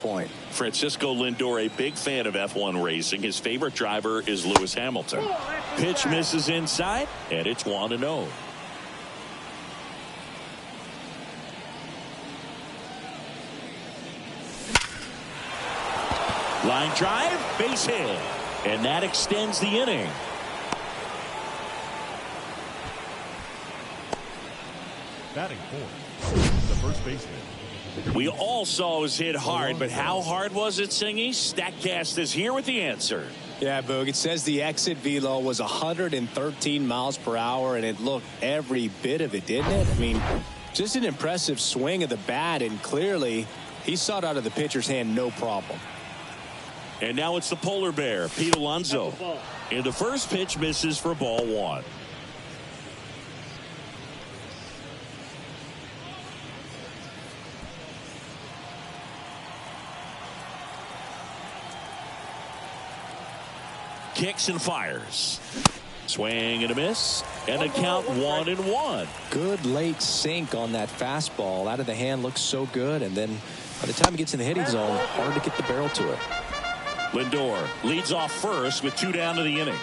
point. Francisco Lindor, a big fan of F1 racing. His favorite driver is Lewis Hamilton. Pitch misses inside, and it's 1-0. Line drive, base hit, and that extends the inning. Batting fourth, the first baseman. We all saw it was hit hard, but how hard was it, Singy? StatCast is here with the answer. Yeah, Boog, it says the exit velo was 113 miles per hour, and it looked every bit of it, didn't it? I mean, just an impressive swing of the bat, and clearly he saw it out of the pitcher's hand no problem. And now it's the polar bear, Pete Alonso. And the first pitch misses for ball one. Kicks and fires. Swing and a miss. And a count 1-1. Good late sink on that fastball. Out of the hand looks so good. And then by the time it gets in the hitting zone, hard to get the barrel to it. Lindor leads off first with 2 down to the inning.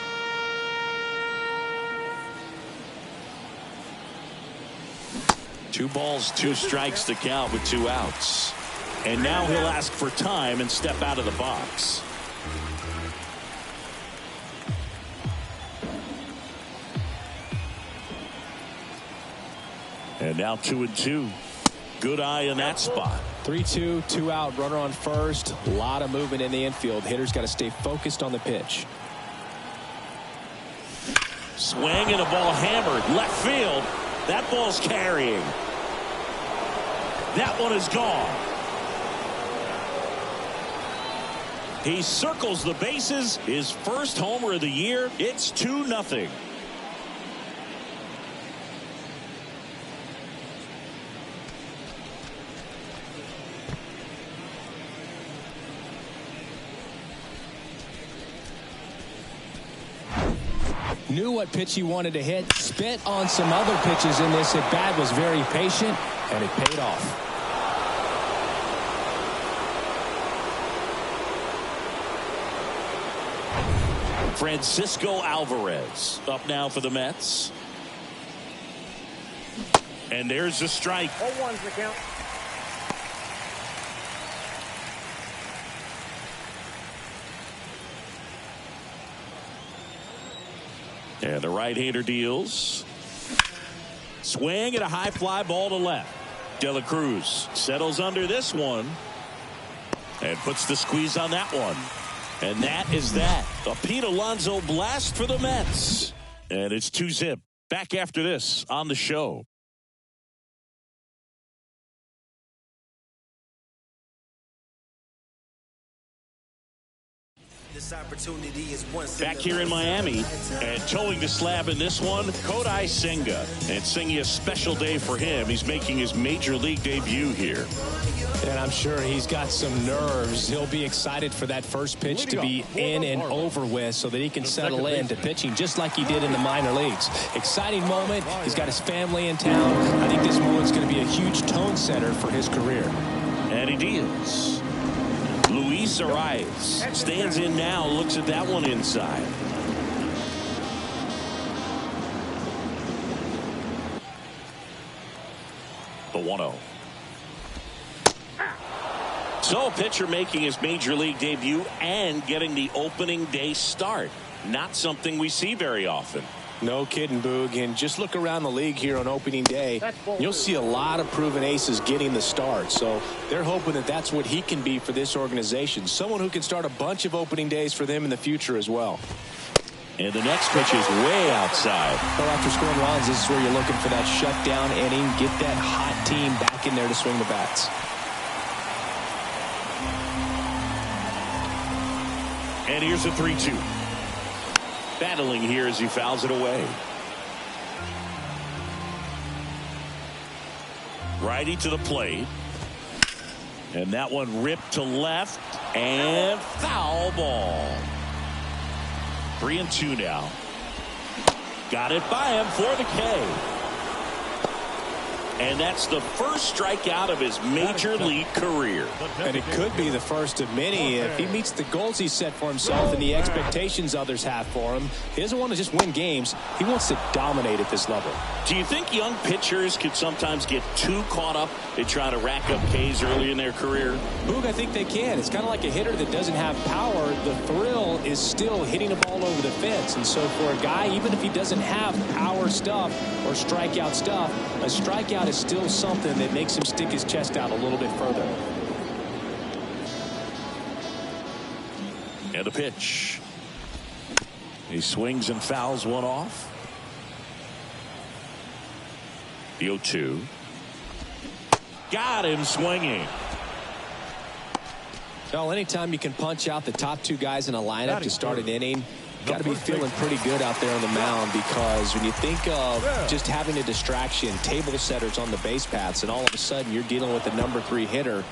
Two balls, 2 strikes to count with 2 outs. And now he'll ask for time and step out of the box. And now 2-2. Good eye in that spot. 3-2, 2 out, runner on first. A lot of movement in the infield. Hitter's got to stay focused on the pitch. Swing and a ball hammered left field. That ball's carrying. That one is gone. He circles the bases. His first homer of the year. It's 2-0. Knew what pitch he wanted to hit. Spent on some other pitches in this at bat. Was very patient, and it paid off. Francisco Alvarez up now for the Mets. And there's the strike. 0-1's the count. And the right-hander deals. Swing and a high fly ball to left. De La Cruz settles under this one and puts the squeeze on that one. And that is that. A Pete Alonso blast for the Mets. And it's 2-0. Back after this on the show. This opportunity is back here in Miami and towing the slab in this one, Kodai Senga. And Senga, a special day for him. He's making his major league debut here. And I'm sure he's got some nerves. He'll be excited for that first pitch to be in and over with so that he can settle into pitching just like he did in the minor leagues. Exciting moment. He's got his family in town. I think this moment's going to be a huge tone setter for his career. And he deals. Luis Arias stands in now, looks at that one inside. The 1-0. So a pitcher making his major league debut and getting the opening day start. Not something we see very often. No kidding, Boog. And just look around the league here on opening day. You'll see a lot of proven aces getting the start. So they're hoping that that's what he can be for this organization. Someone who can start a bunch of opening days for them in the future as well. And the next pitch is way outside. Well, after scoring runs, this is where you're looking for that shutdown inning. Get that hot team back in there to swing the bats. And here's a 3-2. Battling here as he fouls it away. Righty to the plate. And that one ripped to left. And foul ball. 3-2 now. Got it by him for the K. And that's the first strikeout of his major league career. And it could be the first of many if he meets the goals he set for himself and the expectations others have for him. He doesn't want to just win games. He wants to dominate at this level. Do you think young pitchers could sometimes get too caught up in trying to rack up Ks early in their career? Boog, I think they can. It's kind of like a hitter that doesn't have power. The thrill is still hitting a ball over the fence. And so for a guy, even if he doesn't have power stuff or strikeout stuff, a strikeout is still something that makes him stick his chest out a little bit further. And a pitch. He swings and fouls one off. The 0-2. Got him swinging. Well, anytime you can punch out the top two guys in a lineup to start an inning, got to be feeling pretty good out there on the mound, because when you think of just having a distraction, table setters on the base paths, and all of a sudden you're dealing with the number 3 hitter,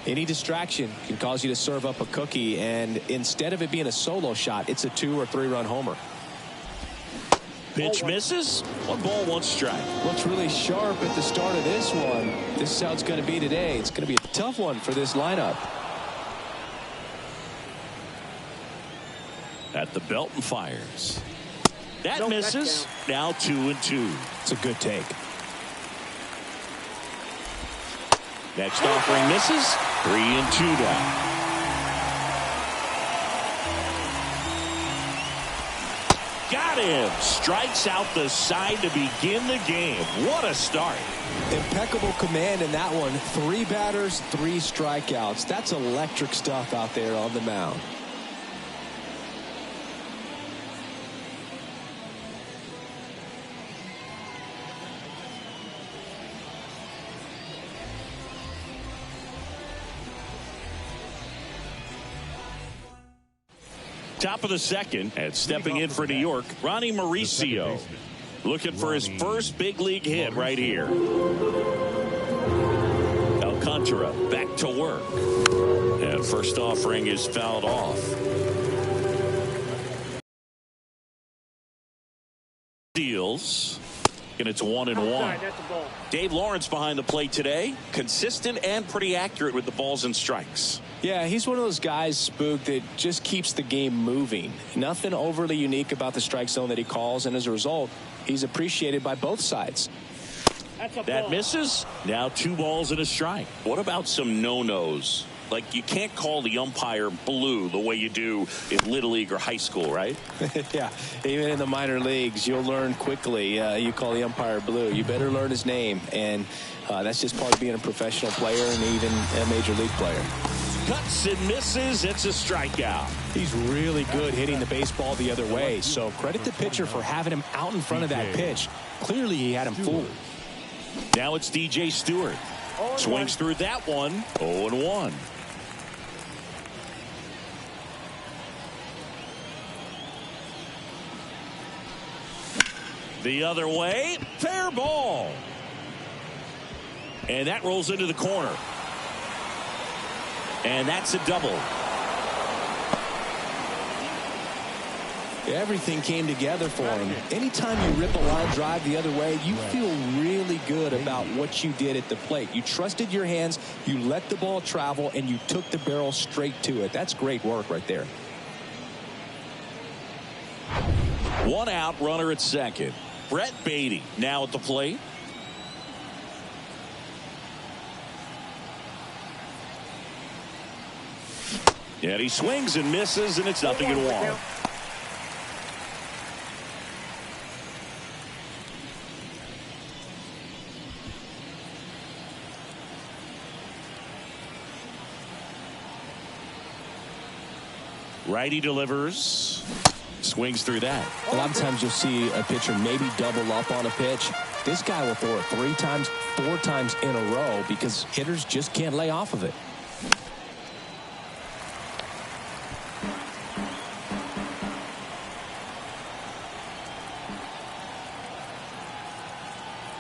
any distraction can cause you to serve up a cookie, and instead of it being a solo shot, it's a 2 or 3 run homer. Pitch misses. 1 ball, 1 strike. Looks really sharp at the start of this one. This is how it's going to be today. It's going to be a tough one for this lineup. At the belt and fires. That misses. Now 2-2. It's a good take. Next offering misses. 3-2 down. Got him. Strikes out the side to begin the game. What a start. Impeccable command in that one. 3 batters, 3 strikeouts. That's electric stuff out there on the mound. Top of the second, and stepping in for New York, Ronnie Mauricio, looking for his first big league hit right here. Alcantara back to work, and first offering is fouled off. Deals, and it's 1-1. Dave Lawrence behind the plate today, consistent and pretty accurate with the balls and strikes. Yeah, he's one of those guys, Spook, that just keeps the game moving. Nothing overly unique about the strike zone that he calls, and as a result, he's appreciated by both sides. That misses. Now 2 balls and a strike. What about some no-nos? Like, you can't call the umpire blue the way you do in Little League or high school, right? Yeah, even in the minor leagues, you'll learn quickly. You call the umpire blue. You better learn his name, and that's just part of being a professional player and even a major league player. Cuts and misses. It's a strikeout. He's really good hitting the baseball the other way, so credit the pitcher for having him out in front of that pitch. Clearly, he had him fooled. Now it's DJ Stewart. Swings through that one. 0-1. The other way. Fair ball. And that rolls into the corner. And that's a double. Everything came together for him. Anytime you rip a line drive the other way, you feel really good about what you did at the plate. You trusted your hands, you let the ball travel, and you took the barrel straight to it. That's great work right there. 1 out, runner at second. Brett Beatty now at the plate. And he swings and misses, and it's 0-1. Righty delivers. Swings through that. A lot of times you'll see a pitcher maybe double up on a pitch. This guy will throw it 3 times, 4 times in a row because hitters just can't lay off of it.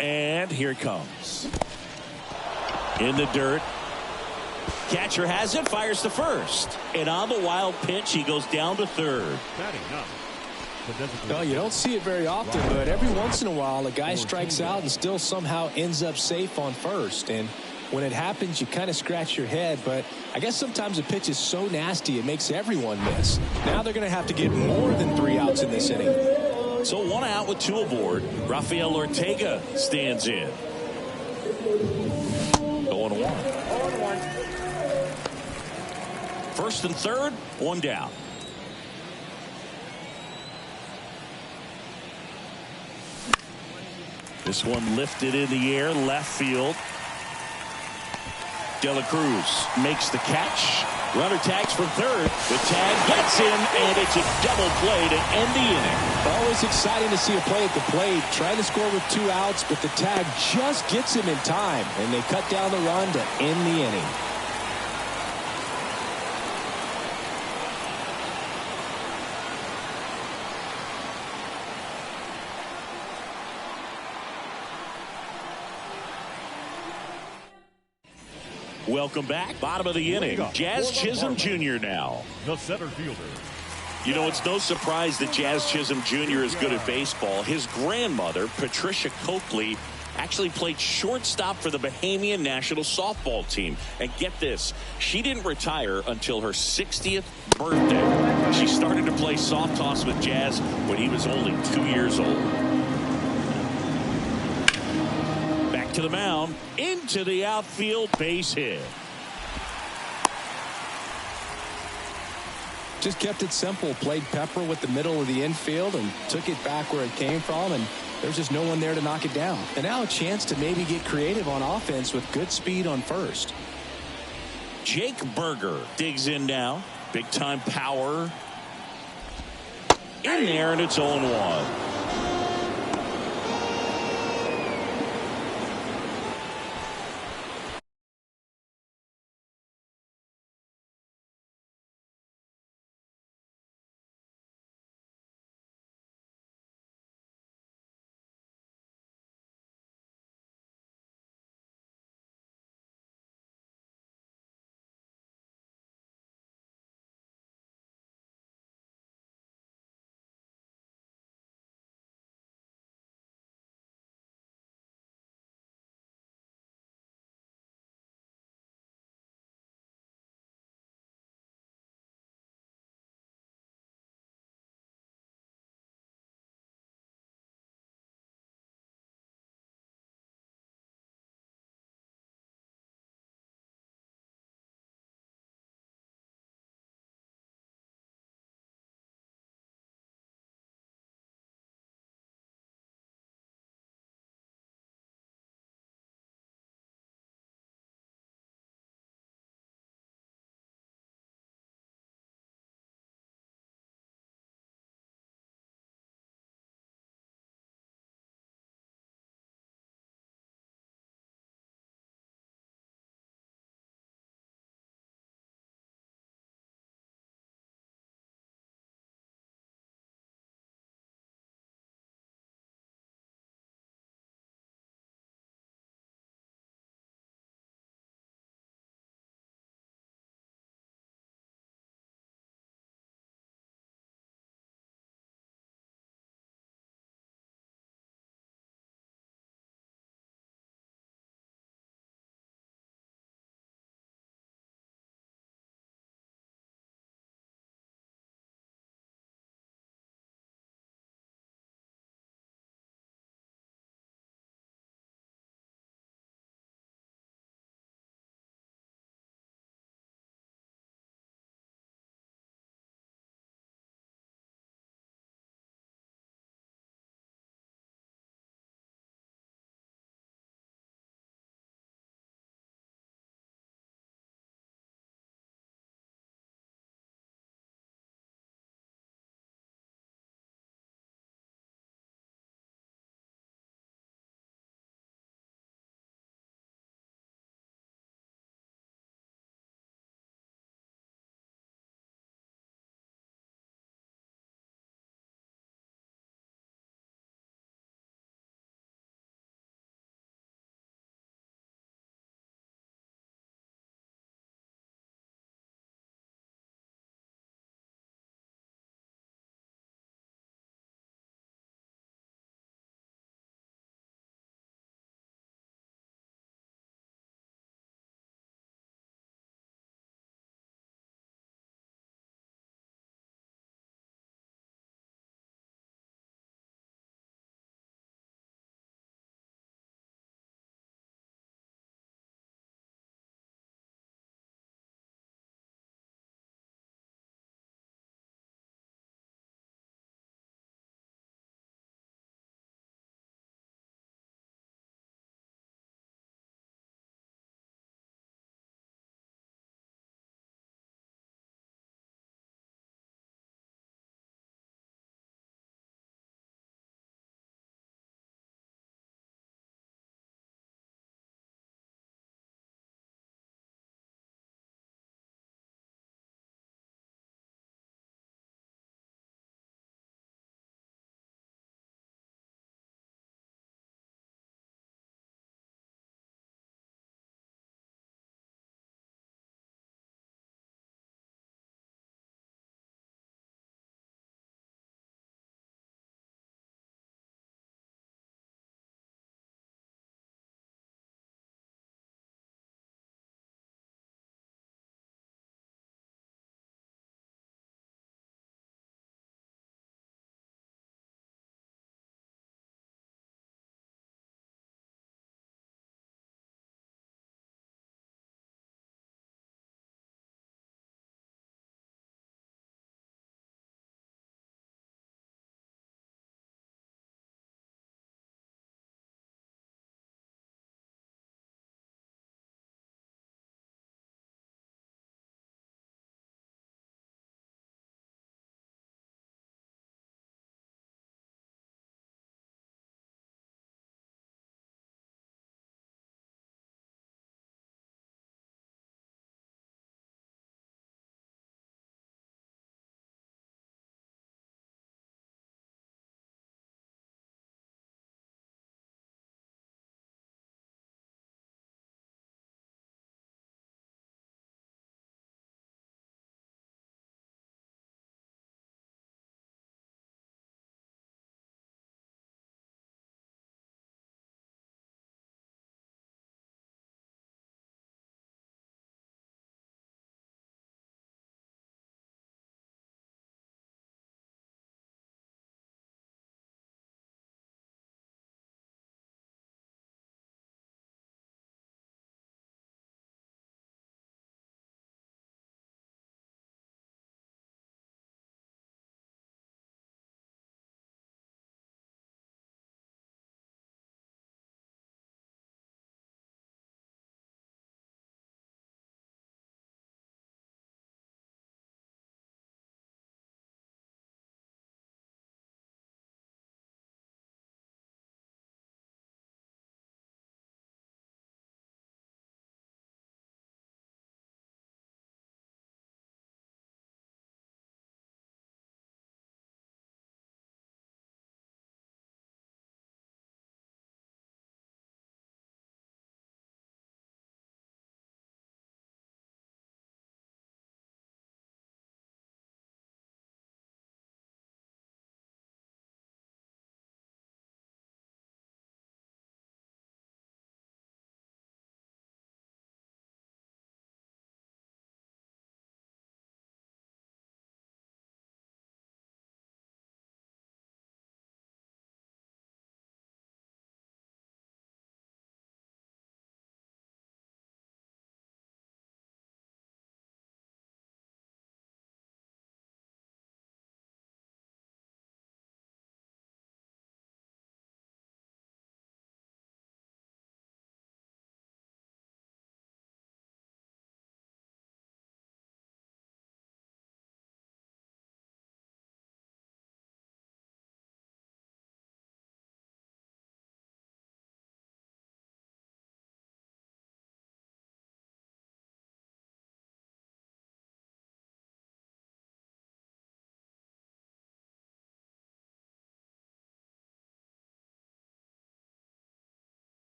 And here it comes. In the dirt. Catcher has it, fires to first. And on the wild pitch, he goes down to third. The designated Well, you don't see it very often, but every once in a while, a guy strikes out and still somehow ends up safe on first. And when it happens, you kind of scratch your head. But I guess sometimes a pitch is so nasty, it makes everyone miss. Now they're going to have to get more than 3 outs in this inning. So 1 out with 2 aboard. Rafael Ortega stands in. 0-1. First and third, 1 down. This one lifted in the air, left field. De La Cruz makes the catch. Runner tags from third. The tag gets him, and it's a double play to end the inning. Always exciting to see a play at the plate. Trying to score with 2 outs, but the tag just gets him in time, and they cut down the run to end the inning. Welcome back. Bottom of the inning. Jazz Chisholm Jr. now. The center fielder. You know, it's no surprise that Jazz Chisholm Jr. is good at baseball. His grandmother, Patricia Coakley, actually played shortstop for the Bahamian national softball team. And get this, she didn't retire until her 60th birthday. She started to play soft toss with Jazz when he was only 2 years old. Back to the mound, into the outfield, base hit. Just kept it simple. Played pepper with the middle of the infield and took it back where it came from, and there's just no one there to knock it down. And now a chance to maybe get creative on offense with good speed on first. Jake Berger digs in now. Big time power in there, and it's 0-1.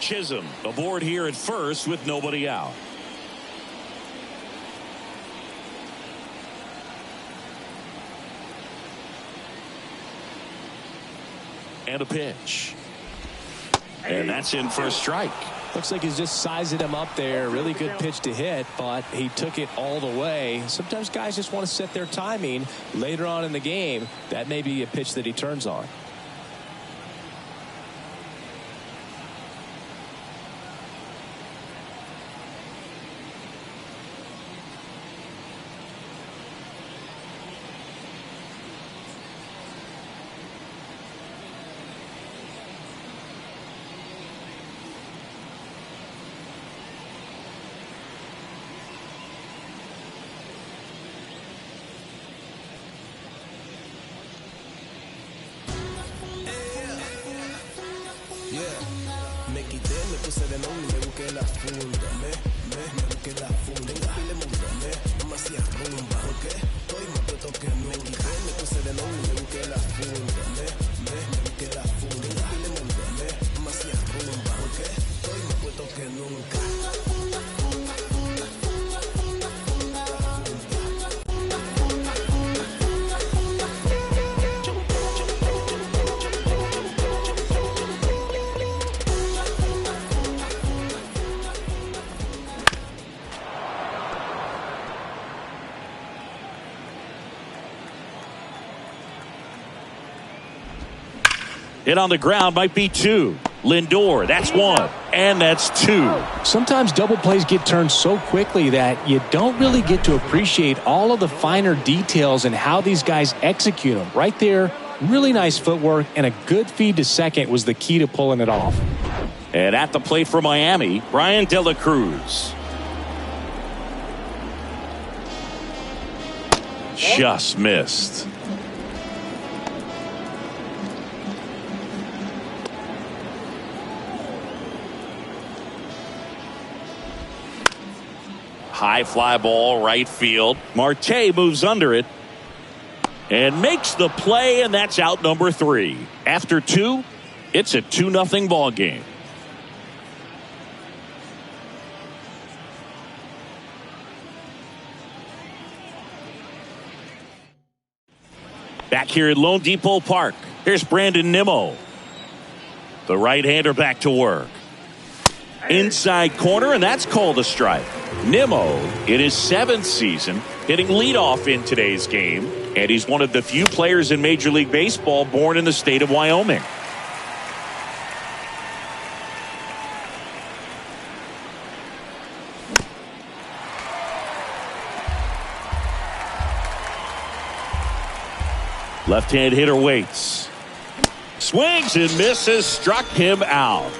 Chisholm aboard here at first with nobody out. And a pitch. And that's in for a strike. Looks like he's just sizing him up there. Really good pitch to hit, but he took it all the way. Sometimes guys just want to set their timing later on in the game. That may be a pitch that he turns on. Me quité, me puse de nuevo y me busqué la funda. Me busqué la funda. Tengo pile mundo, no me hacía rumba. ¿Por qué? Estoy más puesto que nunca. Me quité, me puse de nuevo y me busqué la funda. Me busqué la funda. Tengo pile mundo, no me hacía rumba. ¿Por qué? Estoy más puesto que nunca. Hit on the ground might be two. Lindor, that's one. And that's two. Sometimes double plays get turned so quickly that you don't really get to appreciate all of the finer details and how these guys execute them. Right there, really nice footwork and a good feed to second was the key to pulling it off. And at the plate for Miami, Brian De La Cruz. Just missed. High fly ball, right field. Marte moves under it and makes the play, and that's out number 3. After 2, it's a 2-0 ball game. Back here at Lone Depot Park, here's Brandon Nimmo. The right-hander back to work. Inside corner, and that's called a strike. Nimmo, in his 7th season, hitting leadoff in today's game, and he's one of the few players in Major League Baseball born in the state of Wyoming. Left-hand hitter waits. Swings and misses, struck him out.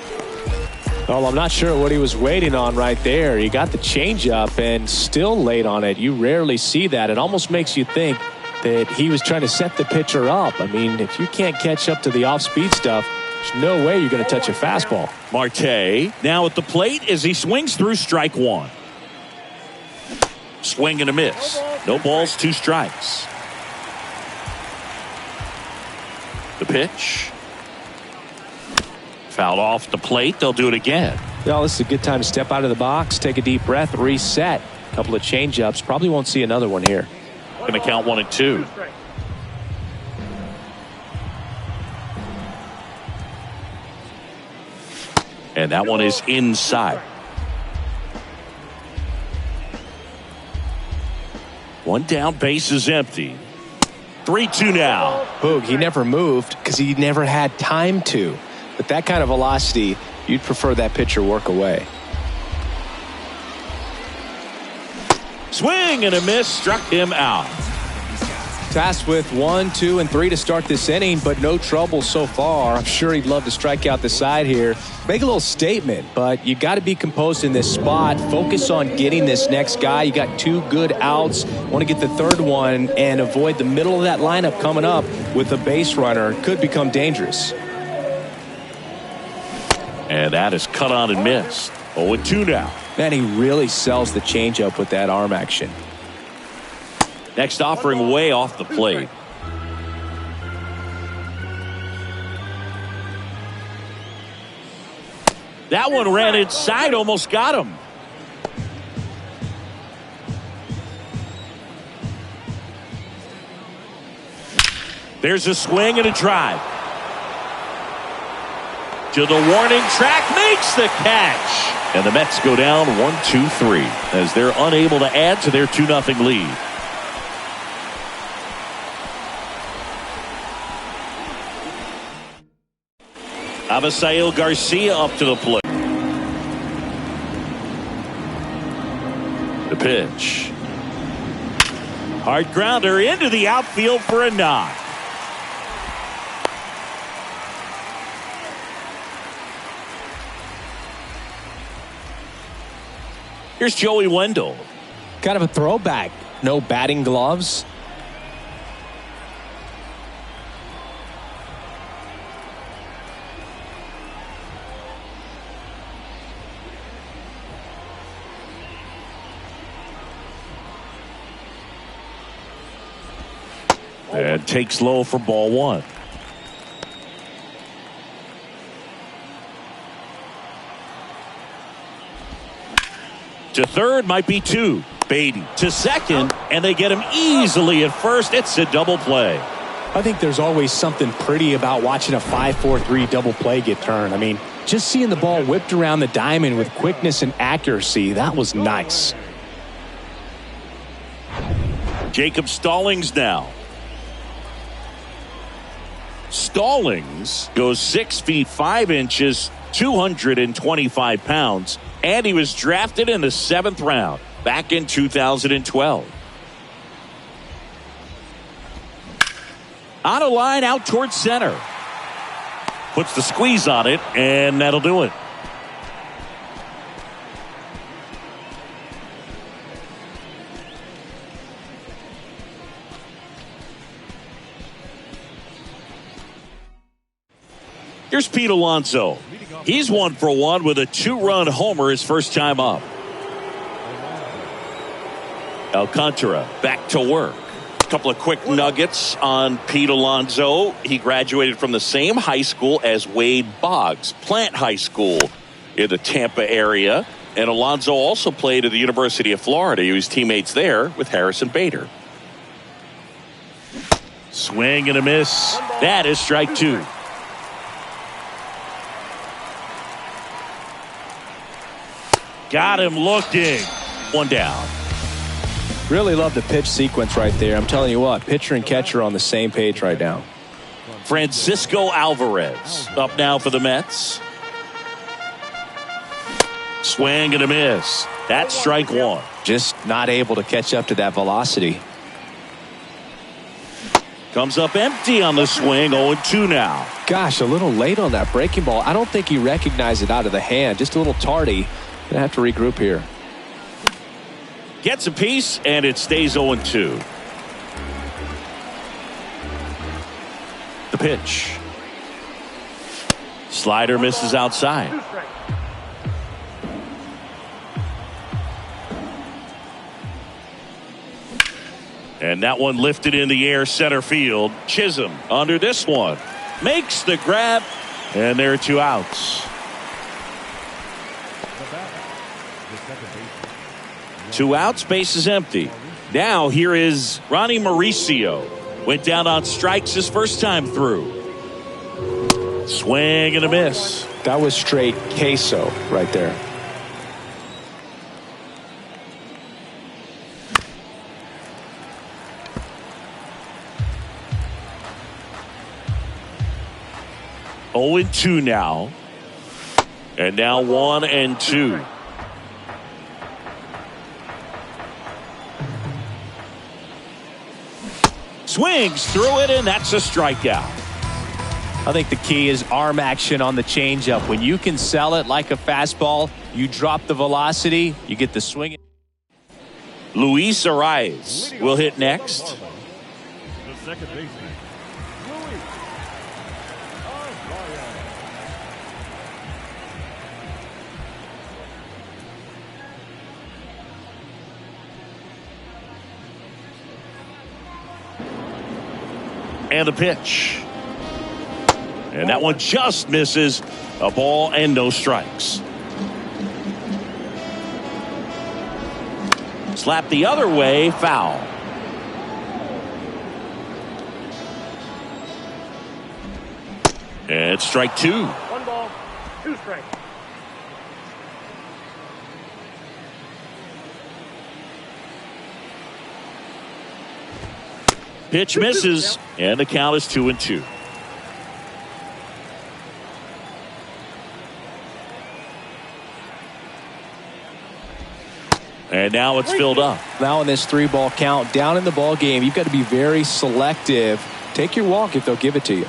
Well, I'm not sure what he was waiting on right there. He got the changeup and still late on it. You rarely see that. It almost makes you think that he was trying to set the pitcher up. I mean, if you can't catch up to the off-speed stuff, there's no way you're going to touch a fastball. Marte now at the plate as he swings through strike 1. Swing and a miss. No balls, 2 strikes. The pitch. Fouled off the plate. They'll do it again. Well, this is a good time to step out of the box, take a deep breath, reset. A couple of change-ups. Probably won't see another one here. Going to count 1 and 2. And that one is inside. 1 down, base is empty. 3-2 now. Boog, he never moved because he never had time to. But that kind of velocity, you'd prefer that pitcher work away. Swing and a miss, struck him out. Tasked with 1, 2, and 3 to start this inning, but no trouble so far. I'm sure he'd love to strike out the side here. Make a little statement, but you got to be composed in this spot. Focus on getting this next guy. You got 2 good outs. Want to get the 3rd one and avoid the middle of that lineup coming up with a base runner. Could become dangerous. And that is cut on and missed. 0-2 now. Man, he really sells the changeup with that arm action. Next offering way off the plate. That one ran inside, almost got him. There's a swing and a drive. To the warning track, makes the catch. And the Mets go down 1-2-3 as they're unable to add to their 2-0 lead. Avisail Garcia up to the plate. The pitch. Hard grounder into the outfield for a knock. Here's Joey Wendell. Kind of a throwback. No batting gloves. And takes low for ball one. To third might be two. Beatty to second, and they get him easily at first. It's a double play. I think there's always something pretty about watching a 5-4-3 double play get turned. I mean, just seeing the ball whipped around the diamond with quickness and accuracy, that was nice. Jacob Stallings now. Stallings goes 6 feet 5 inches, 225 pounds, and he was drafted in the 7th round back in 2012. On a line out towards center. Puts the squeeze on it, and that'll do it. Here's Pete Alonso. He's 1 for 1 with a 2-run homer his first time up. Alcantara back to work. A couple of quick nuggets on Pete Alonso. He graduated from the same high school as Wade Boggs, Plant High School in the Tampa area. And Alonso also played at the University of Florida. He was teammates there with Harrison Bader. Swing and a miss. That is strike 2. Got him looking. 1 down. Really love the pitch sequence right there. I'm telling you what, pitcher and catcher on the same page right now. Francisco Alvarez up now for the Mets. Swing and a miss. That's strike 1. Just not able to catch up to that velocity. Comes up empty on the swing. 0-2 now. Gosh, a little late on that breaking ball. I don't think he recognized it out of the hand. Just a little tardy. Gonna have to regroup here. Gets a piece, and it stays 0-2. The pitch. Slider misses outside. And that one lifted in the air center field. Chisholm under this one. Makes the grab, and there are 2 outs. 2 outs, base is empty. Now here is Ronnie Mauricio. Went down on strikes his first time through. Swing and a miss. That was straight queso right there. Oh, 2 now. And now 1-2. Swings through it, and that's a strikeout. I think the key is arm action on the changeup. When you can sell it like a fastball, you drop the velocity, you get the swing. Luis Arias will hit next. The second baseman, Luis Arias. And the pitch. And that one just misses. A ball and no strikes. Slap the other way, foul. And it's strike two. 1 ball, 2 strikes. Pitch misses, and the count is 2-2. And now it's filled up. Now in this 3-ball count, down in the ball game, you've got to be very selective. Take your walk if they'll give it to you.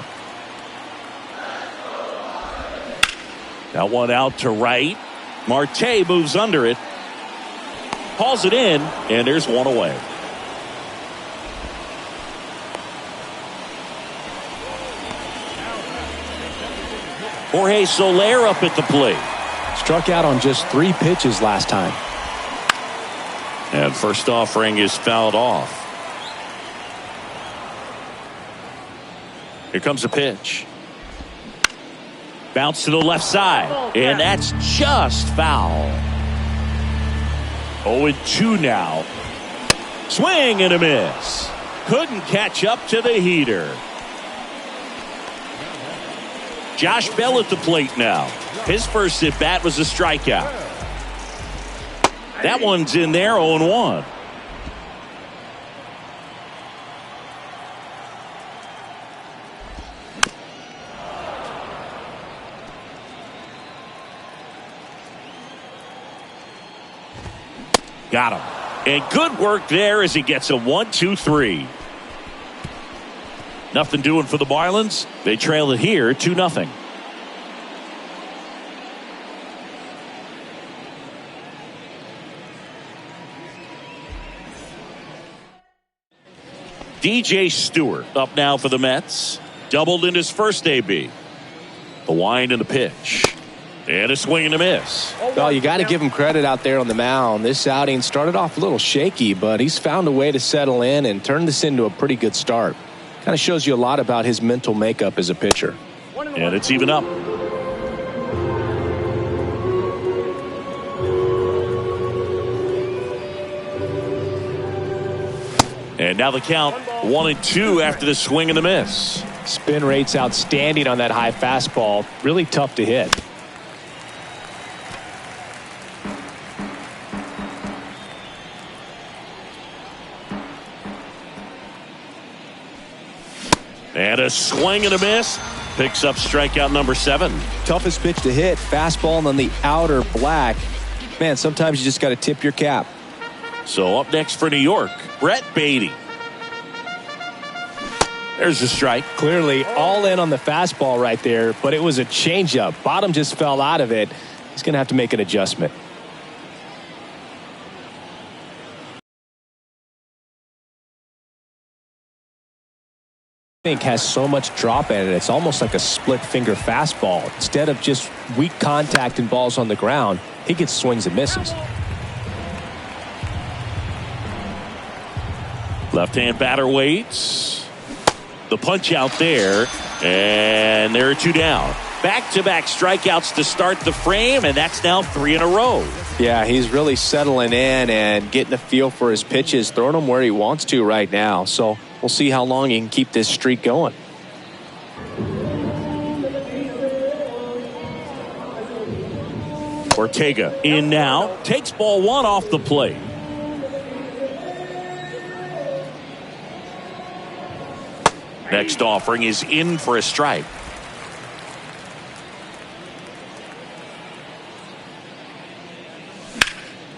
That one out to right. Marte moves under it. Hauls it in, and there's one away. Jorge Soler up at the plate. Struck out on just 3 pitches last time. And first offering is fouled off. Here comes a pitch. Bounce to the left side. And that's just foul. 0-2 now. Swing and a miss. Couldn't catch up to the heater. Josh Bell at the plate now. His first at bat was a strikeout. That one's in there, 0-1. Got him. And good work there as he gets a 1-2-3. Nothing doing for the Marlins. They trail it here 2-0. DJ Stewart up now for the Mets. Doubled in his first AB. The wind and the pitch. And a swing and a miss. Well, you got to give him credit out there on the mound. This outing started off a little shaky, but he's found a way to settle in and turn this into a pretty good start. Kind of shows you a lot about his mental makeup as a pitcher. And it's even up. And now the count 1-2 after the swing and the miss. Spin rate's outstanding on that high fastball. Really tough to hit. And a swing and a miss. Picks up strikeout number 7. Toughest pitch to hit. Fastball on the outer black. Man, sometimes you just got to tip your cap. So up next for New York, Brett Beatty. There's a strike. Clearly all in on the fastball right there, but it was a changeup. Bottom just fell out of it. He's going to have to make an adjustment. I think has so much drop in it. It's almost like a split finger fastball. Instead of just weak contact and balls on the ground, he gets swings and misses. Left-hand batter waits. The punch out there, and there are 2 down. Back-to-back strikeouts to start the frame, and that's now 3 in a row. Yeah, he's really settling in and getting a feel for his pitches, throwing them where he wants to right now. So we'll see how long he can keep this streak going. Ortega in now, takes ball 1 off the plate. Next offering is in for a strike.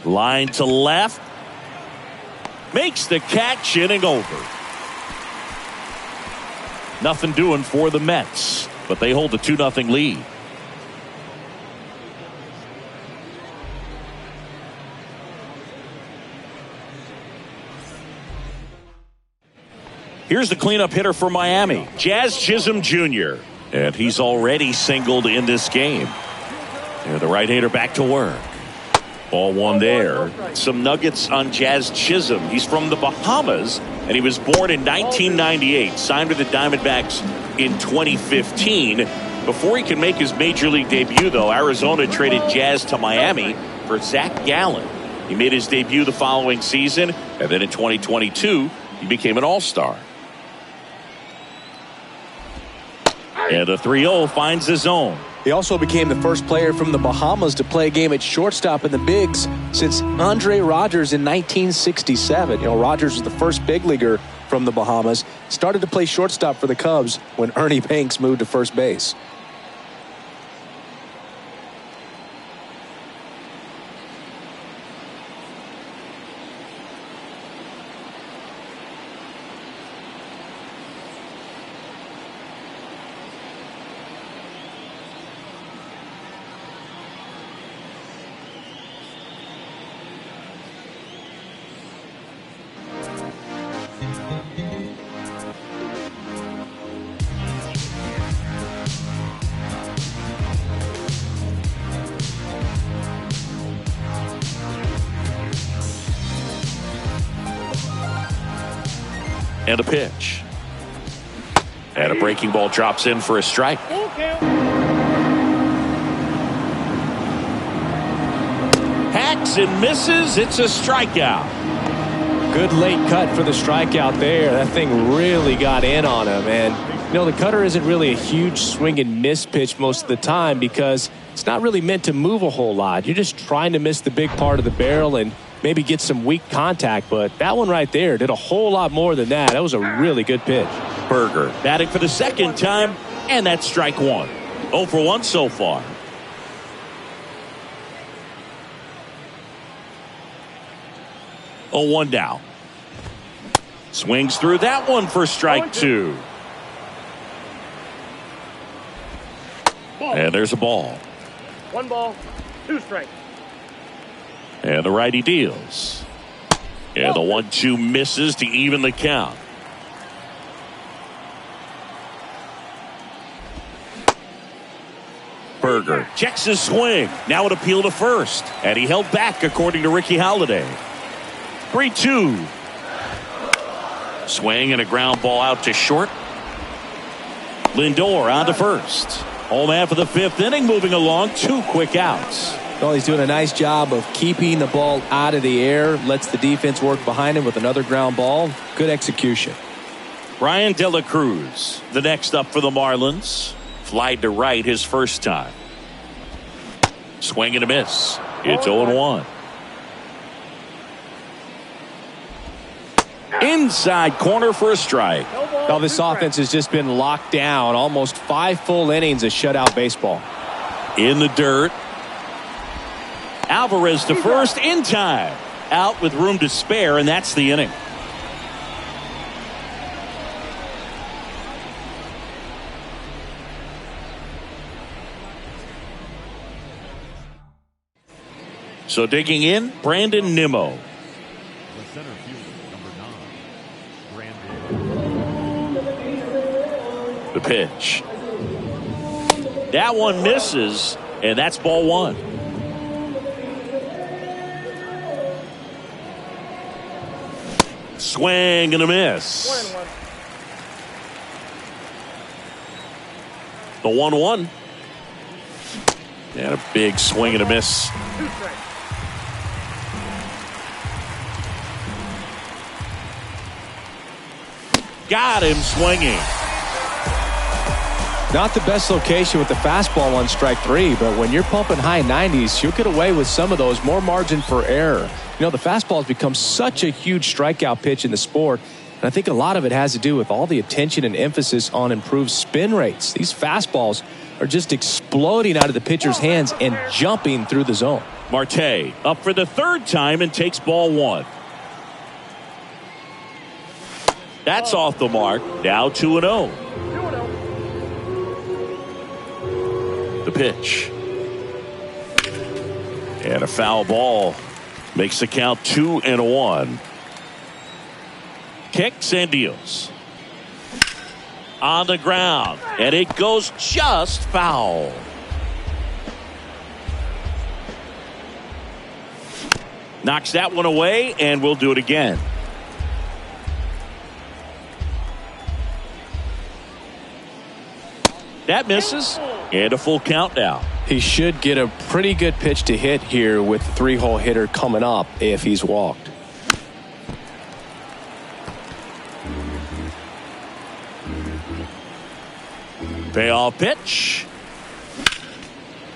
Line to left. Makes the catch, inning over. Nothing doing for the Mets, but they hold a 2-0 lead. Here's the cleanup hitter for Miami, Jazz Chisholm Jr. And he's already singled in this game. And the right-hander back to work. Ball 1 there. Some nuggets on Jazz Chisholm. He's from the Bahamas, and he was born in 1998. Signed with the Diamondbacks in 2015. Before he can make his major league debut, though, Arizona traded Jazz to Miami for Zach Gallen. He made his debut the following season, and then in 2022, he became an all-star. And the 3-0 finds the zone. He also became the first player from the Bahamas to play a game at shortstop in the bigs since Andre Rogers in 1967. Rogers was the first big leaguer from the Bahamas. Started to play shortstop for the Cubs when Ernie Banks moved to first base. And a pitch. And a breaking ball drops in for a strike. Hacks and misses. It's a strikeout. Good late cut for the strikeout there. That thing really got in on him. And, the cutter isn't really a huge swing and miss pitch most of the time because it's not really meant to move a whole lot. You're just trying to miss the big part of the barrel and maybe get some weak contact, but that one right there did a whole lot more than that. That was a really good pitch. Berger batting for the second time, and that's strike one. 0 for 1 so far. Oh, 1 down. Swings through that one for strike 2. And there's a ball. 1 ball, 2 strikes. And the righty deals. And the 1-2 misses to even the count. Berger checks his swing. Now an appeal to first. And he held back, according to Ricky Halladay. 3-2. Swing and a ground ball out to short. Lindor on to first. Home man for the 5th inning, moving along. 2 quick outs. Well, he's doing a nice job of keeping the ball out of the air. Lets the defense work behind him with another ground ball. Good execution. Ryan De La Cruz, the next up for the Marlins. Flied to right his first time. Swing and a miss. It's 0-1. Inside corner for a strike. Well, this offense has just been locked down. Almost 5 full innings of shutout baseball. In the dirt. Alvarez to first in time. Out with room to spare, and that's the inning. So digging in, Brandon Nimmo. The center fielder, number 9, Brandon. The pitch. That one misses, and that's ball 1. Swing and a miss. 1-1. The 1-1. And a big swing and a miss. 2 strikes. Got him swinging. Not the best location with the fastball on strike 3, but when you're pumping high 90s, you'll get away with some of those. More margin for error. The fastball has become such a huge strikeout pitch in the sport. And I think a lot of it has to do with all the attention and emphasis on improved spin rates. These fastballs are just exploding out of the pitcher's hands and jumping through the zone. Marte up for the 3rd time and takes ball 1. That's off the mark. Now 2-0. 2-0. The pitch. And a foul ball. Makes the count 2-1. Kicks and deals. On the ground. And it goes just foul. Knocks that one away, and we'll do it again. That misses. And a full count now. He should get a pretty good pitch to hit here with the 3-hole hitter coming up if he's walked. Payoff pitch.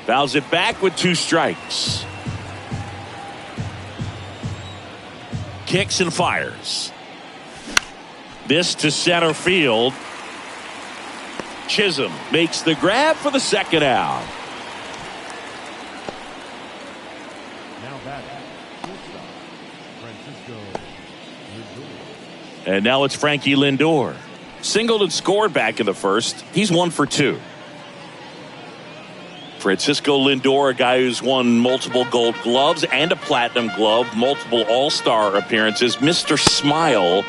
Fouls it back with 2 strikes. Kicks and fires. This to center field. Chisholm makes the grab for the second out. Now batting, shortstop, Francisco Lindor. And now it's Frankie Lindor. Singled and scored back in the first. He's 1 for 2. Francisco Lindor, a guy who's won multiple Gold Gloves and a Platinum Glove, multiple All-Star appearances. Mr. Smile,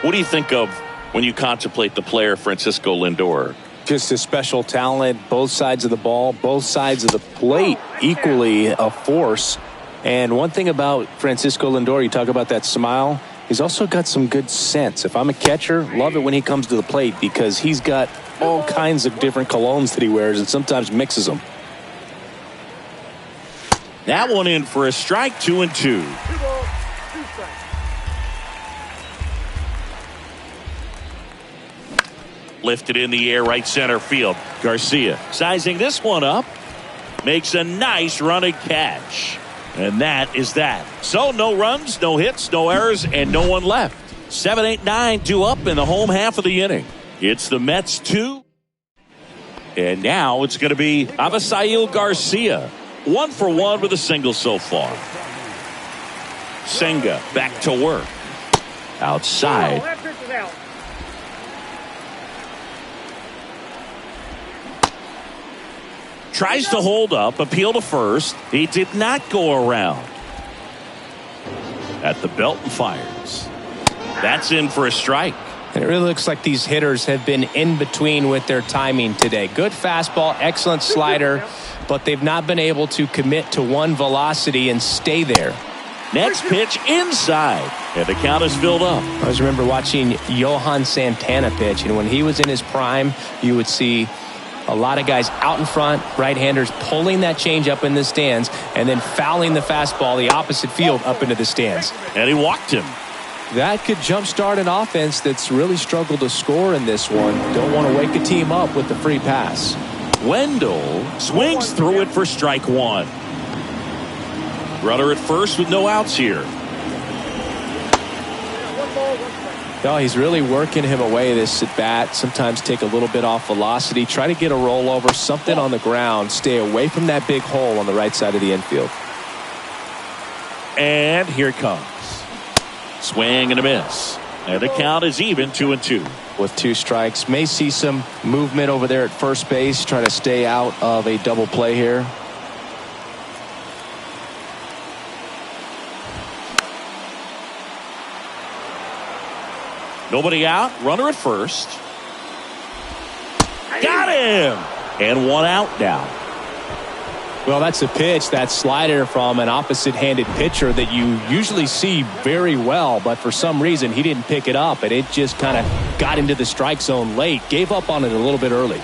what do you think of when you contemplate the player Francisco Lindor? Just a special talent, both sides of the ball, both sides of the plate, equally a force. And one thing about Francisco Lindor, you talk about that smile, he's also got some good sense. If I'm a catcher, love it when he comes to the plate because he's got all kinds of different colognes that he wears and sometimes mixes them. That one in for a strike, 2-2. 2 balls, 2 strikes. Lifted in the air, right center field. Garcia sizing this one up. Makes a nice running catch. And that is that. So no runs, no hits, no errors, and no one left. 7, 8, 9, 2 up in the home half of the inning. It's the Mets 2. And now it's going to be Avisail Garcia. 1 for 1 with a single so far. Senga back to work. Outside. That pitch is out. Tries to hold up, appeal to first. He did not go around. At the belt and fires. That's in for a strike. And it really looks like these hitters have been in between with their timing today. Good fastball, excellent slider, but they've not been able to commit to one velocity and stay there. Next pitch inside, and the count is filled up. I always remember watching Johan Santana pitch, and when he was in his prime, you would see a lot of guys out in front, right-handers pulling that change up in the stands, and then fouling the fastball the opposite field up into the stands. And he walked him. That could jumpstart an offense that's really struggled to score in this one. Don't want to wake a team up with the free pass. Wendell swings through it for strike 1. Runner at first with no outs here. 1 ball, 1 strike. No, he's really working him away this at bat. Sometimes take a little bit off velocity. Try to get a rollover, something on the ground. Stay away from that big hole on the right side of the infield. And here it comes. Swing and a miss. And the count is even, 2-2. With 2 strikes. May see some movement over there at first base. Try to stay out of a double play here. Nobody out. Runner at first. Got him. And 1 out now. Well, that's a pitch, that slider from an opposite-handed pitcher that you usually see very well, but for some reason he didn't pick it up, and it just kind of got into the strike zone late. Gave up on it a little bit early.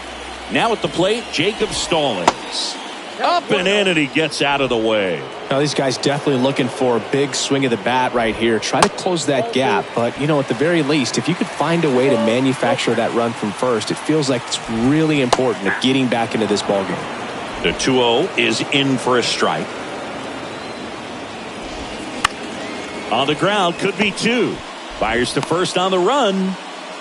Now at the plate, Jacob Stallings. Up and in, and he gets out of the way. Now, these guys definitely looking for a big swing of the bat right here. Try to close that gap, but, you know, at the very least, if you could find a way to manufacture that run from first, it feels like it's really important to getting back into this ballgame. The 2-0 is in for a strike. On the ground, could be 2. Fires to first on the run,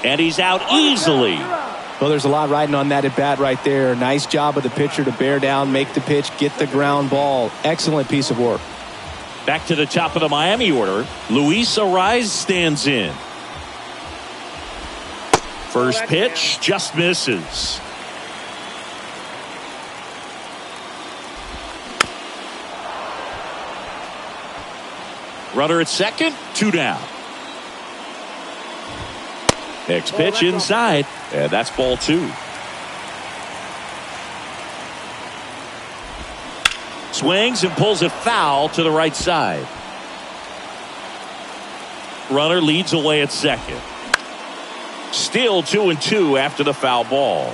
and he's out easily. Well, there's a lot riding on that at bat right there. Nice job of the pitcher to bear down, make the pitch, get the ground ball. Excellent piece of work. Back to the top of the Miami order. Luis Arraez stands in. First pitch just misses. Runner at second, 2 down. Next pitch inside, and that's ball 2. Swings and pulls it foul to the right side. Runner leads away at second. Still 2-2 after the foul ball.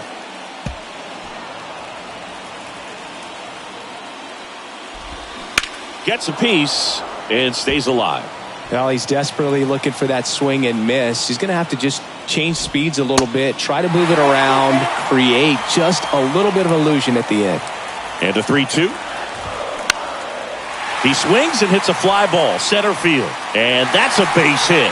Gets a piece and stays alive. Well, he's desperately looking for that swing and miss. He's going to have to just change speeds a little bit, try to move it around, create just a little bit of illusion at the end. And a 3-2. He swings and hits a fly ball center field, and that's a base hit.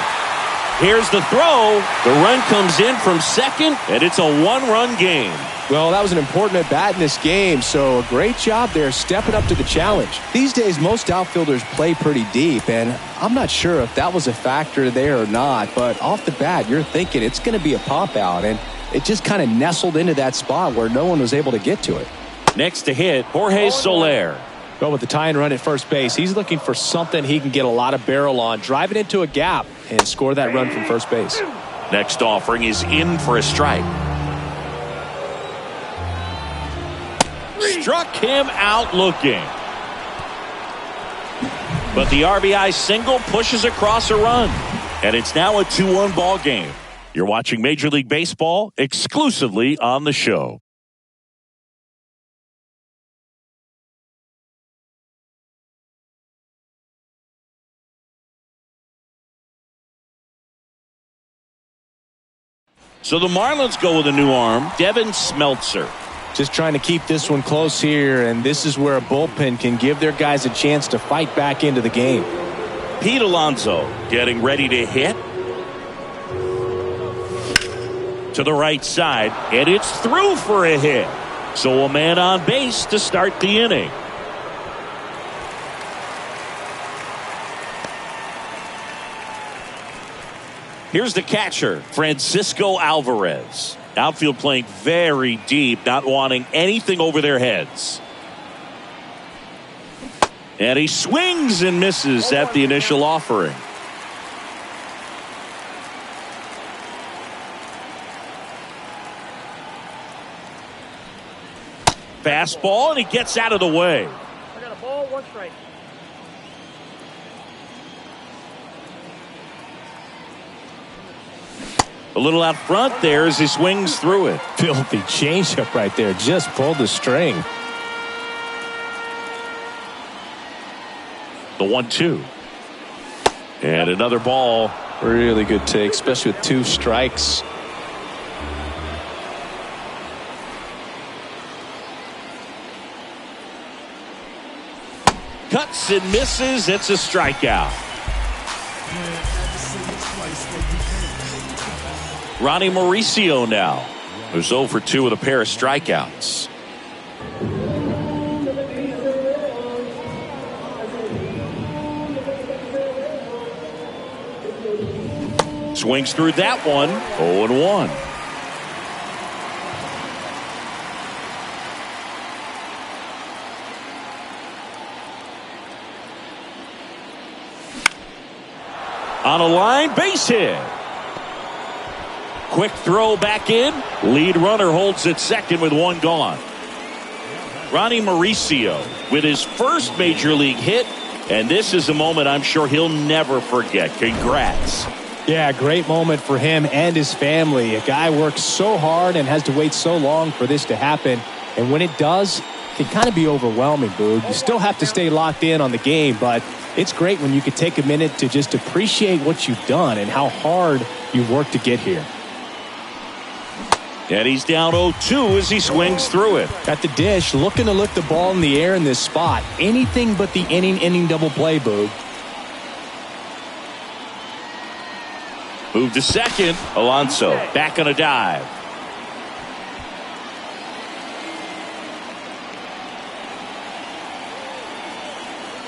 Here's the throw. The run comes in from second, and it's a one-run game. Well, that was an important at-bat in this game, so a great job there stepping up to the challenge. These days, most outfielders play pretty deep, and I'm not sure if that was a factor there or not, but off the bat, you're thinking it's going to be a pop-out, and it just kind of nestled into that spot where no one was able to get to it. Next to hit, Jorge Soler. Well, with the tying run at first base, he's looking for something he can get a lot of barrel on, drive it into a gap, and score that run from first base. Next offering is in for a strike. Struck him out looking. But the RBI single pushes across a run. And it's now a 2-1 ball game. You're watching Major League Baseball exclusively on the show. So the Marlins go with a new arm, Devin Smeltzer. Just trying to keep this one close here, and this is where a bullpen can give their guys a chance to fight back into the game. Pete Alonso getting ready to hit. To the right side, and it's through for a hit. So a man on base to start the inning. Here's the catcher, Francisco Alvarez. Outfield playing very deep, not wanting anything over their heads. And he swings and misses at the initial offering. Fastball, and he gets out of the way. I got a ball, 1 strike. A little out front there as he swings through it. Filthy changeup right there. Just pulled the string. The 1-2. And another ball. Really good take, especially with 2 strikes. Cuts and misses. It's a strikeout. Ronnie Mauricio now, who's 0 for 2 with a pair of strikeouts. Swings through that one, 0-1. On a line, base hit. Quick throw back in. Lead runner holds at second with 1 gone. Ronnie Mauricio with his first major league hit. And this is a moment I'm sure he'll never forget. Congrats. Yeah, great moment for him and his family. A guy works so hard and has to wait so long for this to happen. And when it does, it can kind of be overwhelming, Boog. You still have to stay locked in on the game, but it's great when you can take a minute to just appreciate what you've done and how hard you worked to get here. And he's down 0-2 as he swings through it. At the dish, looking to lift the ball in the air in this spot. Anything but the inning double play, Boog. Move to second. Alonso back on a dive.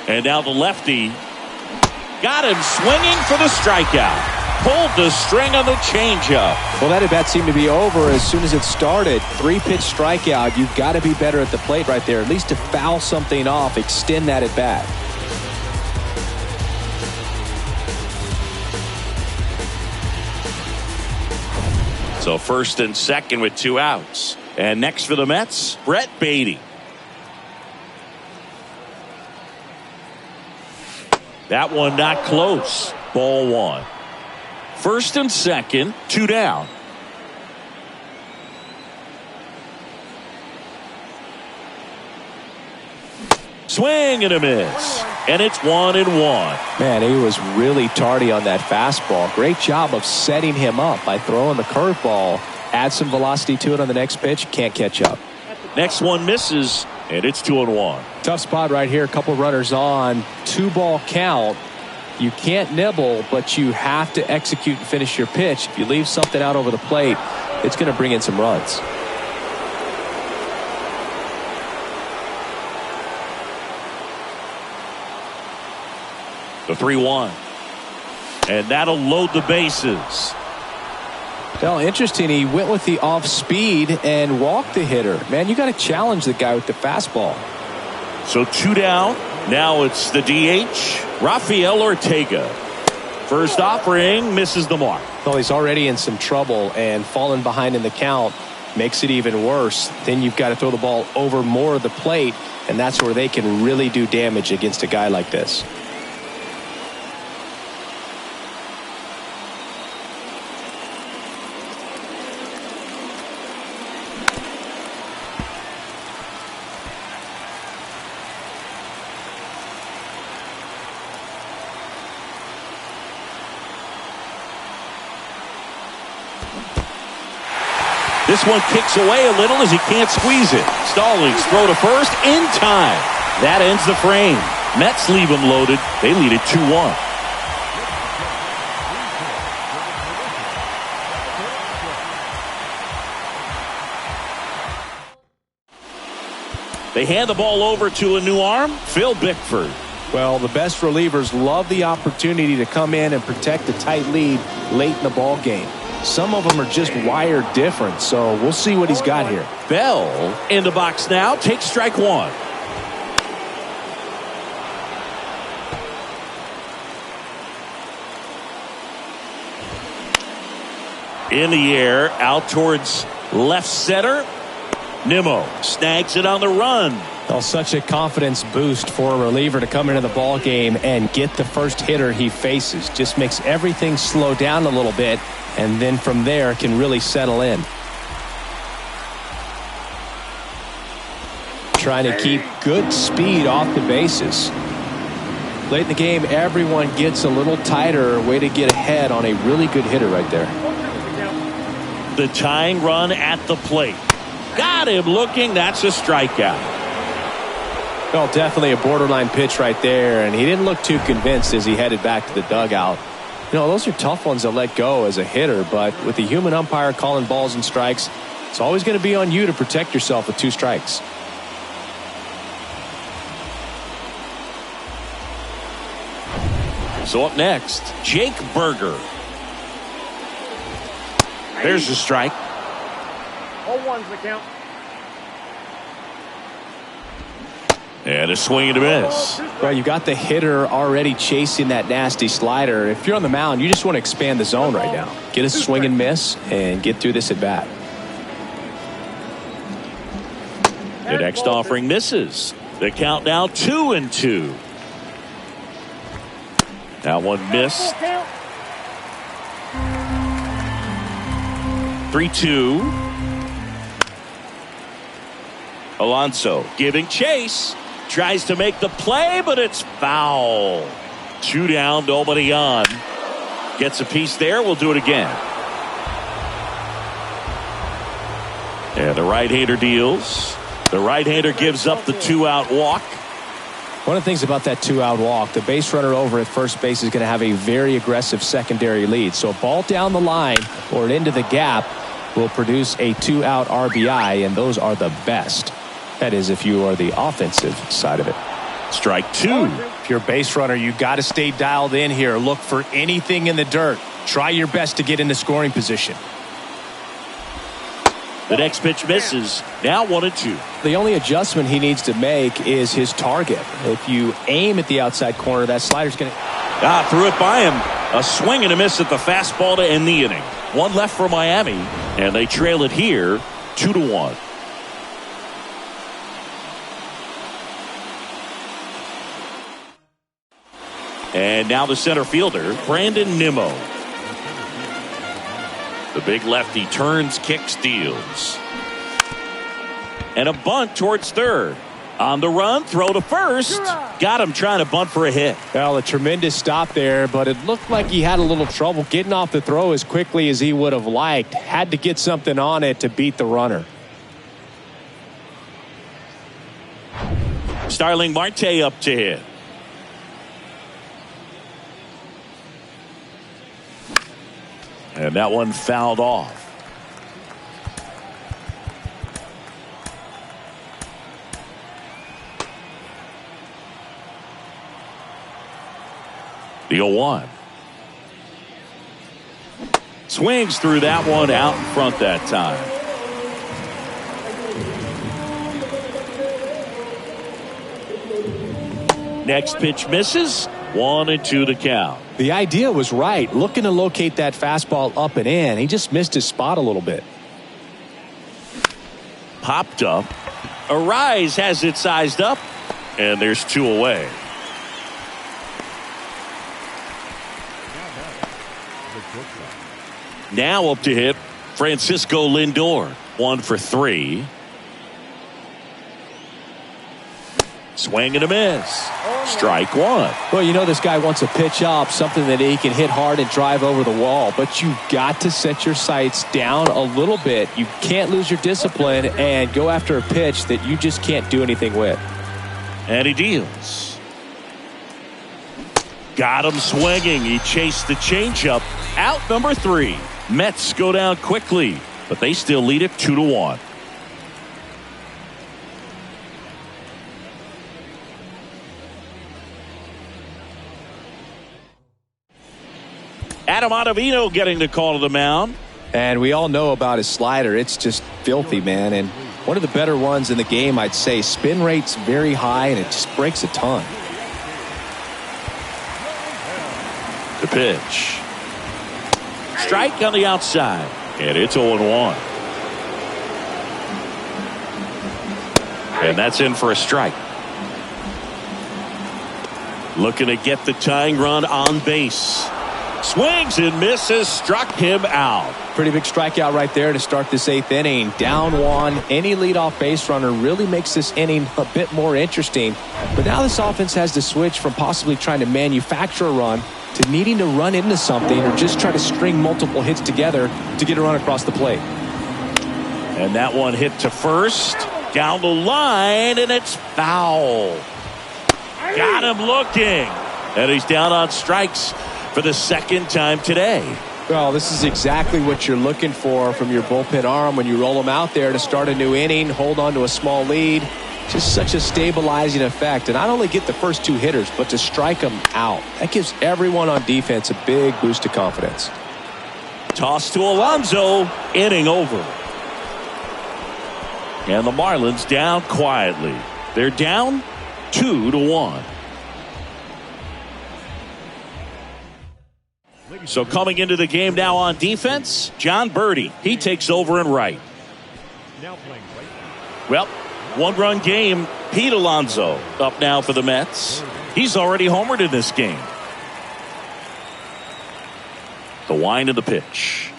And now the lefty got him swinging for the strikeout. Pulled the string on the changeup. Well, that at bat seemed to be over as soon as it started. 3-pitch strikeout. You've got to be better at the plate right there, at least to foul something off, extend that at bat. So first and second with 2 outs. And next for the Mets, Brett Beatty. That one not close. Ball 1. First and second, 2 down. Swing and a miss. And it's 1-1. Man, he was really tardy on that fastball. Great job of setting him up by throwing the curveball. Add some velocity to it on the next pitch. Can't catch up. Next one misses, and it's 2-1. Tough spot right here. A couple runners on. 2-ball count. You can't nibble, but you have to execute and finish your pitch. If you leave something out over the plate, it's going to bring in some runs. The 3-1. And that'll load the bases. Well, interesting. He went with the off speed and walked the hitter. Man, you got to challenge the guy with the fastball. So 2 down. Now it's the DH, Rafael Ortega. First offering misses the mark. Well, he's already in some trouble, and falling behind in the count makes it even worse. Then you've got to throw the ball over more of the plate, and that's where they can really do damage against a guy like this. This one kicks away a little as he can't squeeze it. Stallings throw to first in time. That ends the frame. Mets leave him loaded. They lead it 2-1. They hand the ball over to a new arm, Phil Bickford. Well, the best relievers love the opportunity to come in and protect a tight lead late in the ball game. Some of them are just wired different, so we'll see what he's got here. Bell in the box now, takes strike one. In the air, out towards left center. Nimmo snags it on the run. Well, such a confidence boost for a reliever to come into the ball game and get the first hitter he faces. Just makes everything slow down a little bit, and then from there can really settle in. Trying to keep good speed off the bases. Late in the game, everyone gets a little tighter. Way to get ahead on a really good hitter right there. The tying run at the plate. Got him looking. That's a strikeout. Well, definitely a borderline pitch right there, and he didn't look too convinced as he headed back to the dugout. You know, those are tough ones to let go as a hitter, but with the human umpire calling balls and strikes, it's always going to be on you to protect yourself with 2 strikes. So up next, Jake Berger. There's the strike. 0-1's the count. And a swing and a miss. Well, you got the hitter already chasing that nasty slider. If you're on the mound, you just want to expand the zone right now. Get a swing and miss and get through this at bat. The next offering misses. The count now 2-2. That one missed. 3-2. Alonso giving chase. Tries to make the play, but it's foul. 2 down, nobody on. Gets a piece there. We'll do it again. And the right-hander deals. The right-hander gives up the 2-out walk. One of the things about that 2-out walk, the base runner over at first base is going to have a very aggressive secondary lead. So a ball down the line or into the gap will produce a 2-out RBI, and those are the best. That is, if you are the offensive side of it. Strike 2. If you're a base runner, you got to stay dialed in here. Look for anything in the dirt. Try your best to get into scoring position. The next pitch misses. Now 1-2. The only adjustment he needs to make is his target. If you aim at the outside corner, that slider's going to... Threw it by him. A swing and a miss at the fastball to end the inning. 1 left for Miami, and they trail it here 2-1. And now the center fielder, Brandon Nimmo. The big lefty turns, kicks, steals. And a bunt towards third. On the run, throw to first. Got him trying to bunt for a hit. Well, a tremendous stop there, but it looked like he had a little trouble getting off the throw as quickly as he would have liked. Had to get something on it to beat the runner. Starling Marte up to hit. And that one fouled off. The 0-1. Swings through that one out in front that time. Next pitch misses. 1-2 the count. The idea was right. Looking to locate that fastball up and in. He just missed his spot a little bit. Popped up. Arise has it sized up. And there's 2 away. Now up to hit Francisco Lindor. 1 for 3. Swing and a miss. Strike 1. Well, you know this guy wants a pitch up, something that he can hit hard and drive over the wall. But you've got to set your sights down a little bit. You can't lose your discipline and go after a pitch that you just can't do anything with. And he deals. Got him swinging. He chased the changeup. Out number 3. Mets go down quickly, but they still lead it 2-1. Adam Ottavino getting the call to the mound. And we all know about his slider. It's just filthy, man. And one of the better ones in the game, I'd say. Spin rate's very high, and it just breaks a ton. The pitch. Strike on the outside. And it's 0-1. And that's in for a strike. Looking to get the tying run on base. Swings and misses. Struck him out. Pretty big strikeout right there to start this 8th inning. Down 1. Any leadoff base runner really makes this inning a bit more interesting. But now this offense has to switch from possibly trying to manufacture a run to needing to run into something or just try to string multiple hits together to get a run across the plate. And that one hit to first. Down the line, and it's foul. Got him looking. And he's down on strikes for the 2nd time today. Well, this is exactly what you're looking for from your bullpen arm when you roll them out there to start a new inning, hold on to a small lead. Just such a stabilizing effect. And not only get the first 2 hitters, but to strike them out. That gives everyone on defense a big boost of confidence. Toss to Alonso. Inning over. And the Marlins down quietly. They're down 2-1. So coming into the game now on defense, John Birdie. He takes over in right. Now playing right. Well, 1-run game. Pete Alonso up now for the Mets. He's already homered in this game. The wind of the pitch.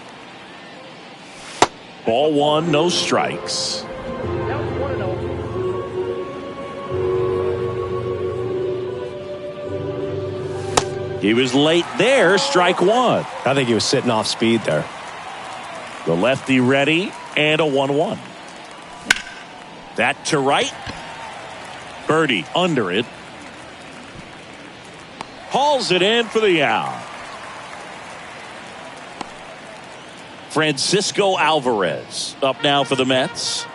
Ball 1, no strikes. He was late there. Strike 1. I think he was sitting off speed there. The lefty ready and a 1-1. That to right. Birdie under it. Hauls it in for the out. Francisco Alvarez up now for the Mets.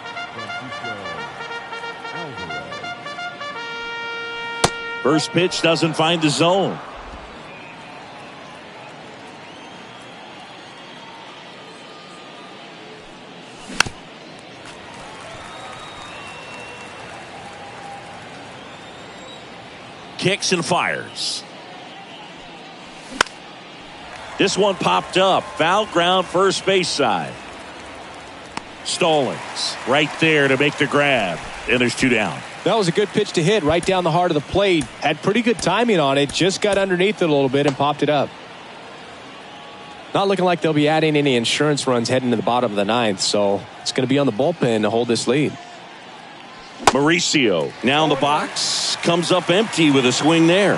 First pitch doesn't find the zone. Kicks and fires. This one popped up. Foul ground, first base side. Stallings right there to make the grab. And there's 2 down. That was a good pitch to hit right down the heart of the plate. Had pretty good timing on it. Just got underneath it a little bit and popped it up. Not looking like they'll be adding any insurance runs heading to the bottom of the 9th. So it's going to be on the bullpen to hold this lead. Mauricio now in the box, comes up empty with a swing there.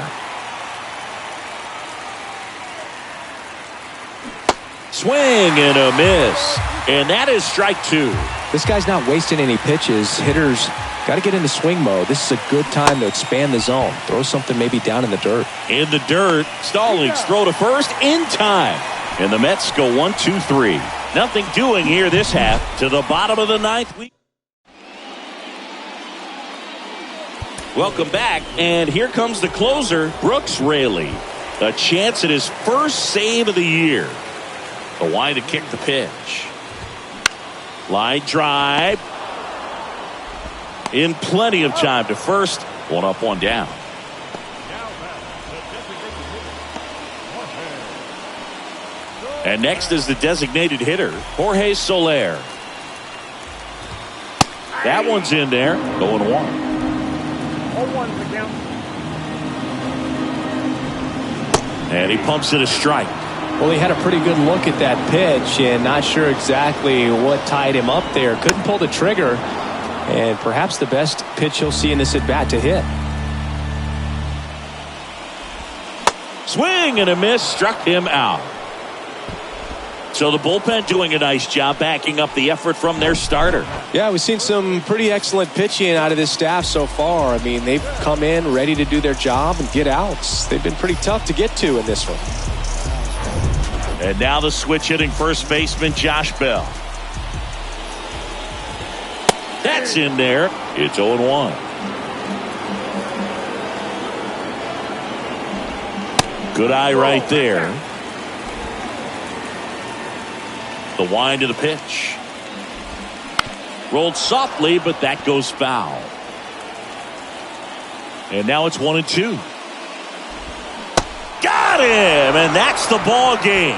Swing and a miss. And that is strike two. This guy's not wasting any pitches. Hitters got to get into swing mode. This is a good time to expand the zone. Throw something maybe down in the dirt. In the dirt. Stallings throw to first in time. And the Mets go 1-2-3. Nothing doing here this half. To the bottom of the ninth. Welcome back. And here comes the closer, Brooks Raley. A chance at his first save of the year. The line to kick the pitch. Line drive. In plenty of time to first. One up, one down. And next is the designated hitter, Jorge Soler. That one's in there. Going 1. 0-1's the count. And he pumps it a strike. Well, he had a pretty good look at that pitch and not sure exactly what tied him up there. Couldn't pull the trigger, and perhaps the best pitch he'll see in this at-bat to hit. Swing and a miss, struck him out. So the bullpen doing a nice job backing up the effort from their starter. Yeah, we've seen some pretty excellent pitching out of this staff so far. I mean, they've come in ready to do their job and get outs. They've been pretty tough to get to in this one. And now the switch hitting first baseman Josh Bell. That's in there. It's 0-1. Good eye right there. The wind of the pitch. Rolled softly, but that goes foul. And now it's 1-2. Got him, and that's the ball game.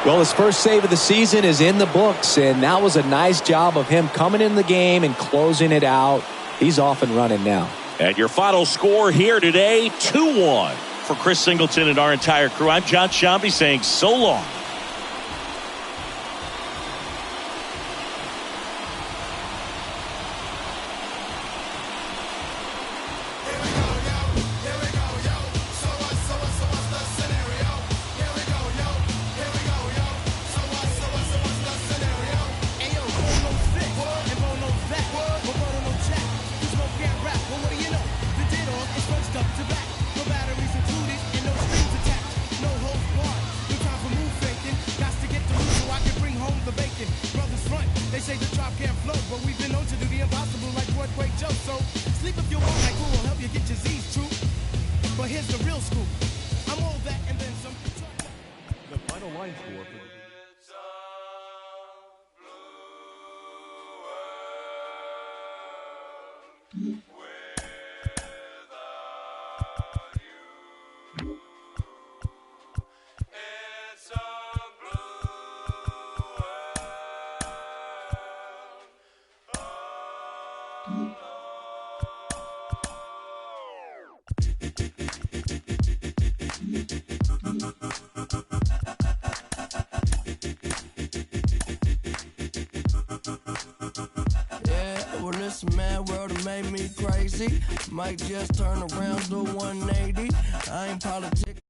Well, his first save of the season is in the books, and that was a nice job of him coming in the game and closing it out. He's off and running now. And your final score here today, 2-1. For Chris Singleton and our entire crew, I'm John Shambi saying so long. Might just turn around to 180. I ain't politic.